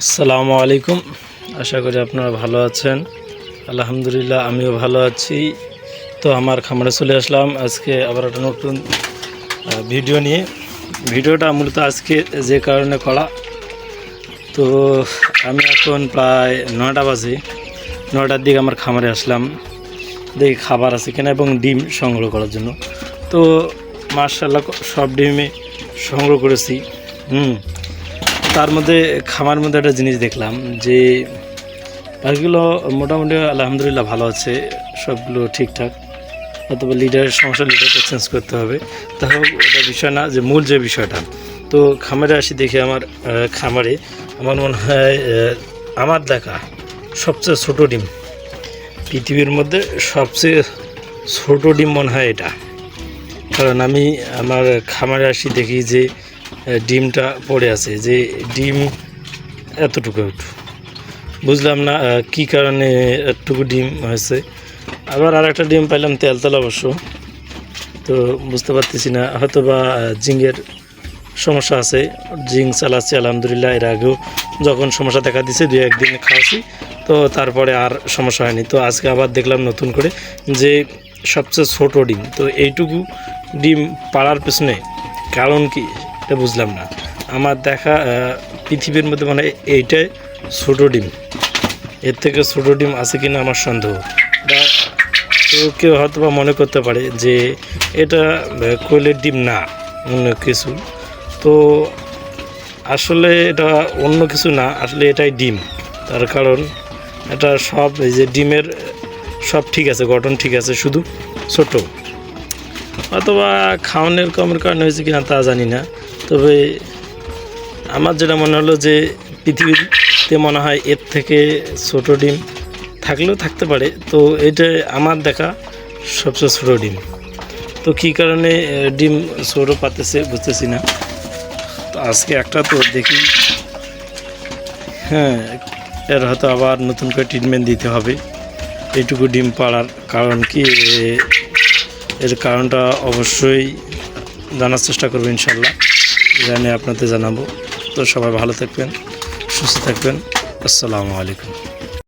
আসসালামু আলাইকুম। আশা করি আপনারা ভালো আছেন। আলহামদুলিল্লাহ আমিও ভালো আছি। তো আমার খামারে চলে আসলাম আজকে আবার একটা নতুন ভিডিও নিয়ে। ভিডিওটা মূলত আজকে যে কারণে করা, তো আমি এখন প্রায় 9টা বাজে, 9টার দিকে আমার খামারে আসলাম, দেখি খাবার আছে কিনা এবং ডিম সংগ্রহ করার জন্য। তো মাশাআল্লাহ সব ডিমই সংগ্রহ করেছি। তার মধ্যে খামার মধ্যে একটা জিনিস দেখলাম যে পাখিগুলো মোটামুটি আলহামদুলিল্লাহ ভালো আছে, সবগুলো ঠিকঠাক। অথবা লিডারের সমস্যা, লিডারকে চেঞ্জ করতে হবে। তাহলে ওটা বিষয় না, যে মূল যে বিষয়টা। তো খামারে আসি, দেখি আমার খামারে আমার মনে হয় আমার দেখা সবচেয়ে ছোটো ডিম পৃথিবীর মধ্যে, সবচেয়ে ছোটো ডিম মনে হয় এটা। কারণ আমি আমার খামারে আসি, দেখি যে ডিমটা পড়ে আছে, যে ডিম এতটুকু বুঝলাম না কি কারণে এতটুকু ডিম হয়েছে। আবার আর একটা ডিম পাইলাম তেলতলা অবশ্য, তো বুঝতে পারতেছি না, হয়তো বা জিঙ্কের সমস্যা আছে। জিঙ্ক চালাচ্ছি আলহামদুলিল্লাহ, এর আগেও যখন সমস্যা দেখা দিচ্ছে 2-1 দিন খাওয়াছি, তো তারপরে আর সমস্যা হয়নি। তো আজকে আবার দেখলাম নতুন করে যে সবচেয়ে ছোটো ডিম। তো এইটুকু ডিম পাড়ার পেছনে কারণ কি এটা বুঝলাম না। আমার দেখা পৃথিবীর মধ্যে মানে এইটাই ছোটো ডিম, এর থেকে ছোটো ডিম আছে কিনা আমার সন্দেহ। তো কেউ হয়তো বা মনে করতে পারে যে এটা কোয়েলের ডিম না, অন্য কিছু। তো আসলে এটা অন্য কিছু না, আসলে এটাই ডিম। তার কারণ এটা সব, এই যে ডিমের সব ঠিক আছে, গঠন ঠিক আছে, শুধু ছোট। অথবা খাওয়ানোর কমের কারণে হয়েছে কিনা তা জানি না। তবে আমার যেটা মনে হলো যে পৃথিবীতে মনে হয় এর থেকে ছোটো ডিম থাকলেও থাকতে পারে। তো এটা আমার দেখা সবচেয়ে ছোটো ডিম। তো কী কারণে ডিম ছোটো পাতেছে বুঝতেছি না। তো আজকে একটা তো দেখি, এর হয়তো আবার নতুন করে ট্রিটমেন্ট দিতে হবে। এইটুকু ডিম পাড়ার কারণ কি, এর কারণটা অবশ্যই জানার চেষ্টা করবো ইনশাল্লাহ, জানি আপনাদের জানাবো। তো সবাই ভালো থাকবেন, সুস্থ থাকবেন। আসসালামু আলাইকুম।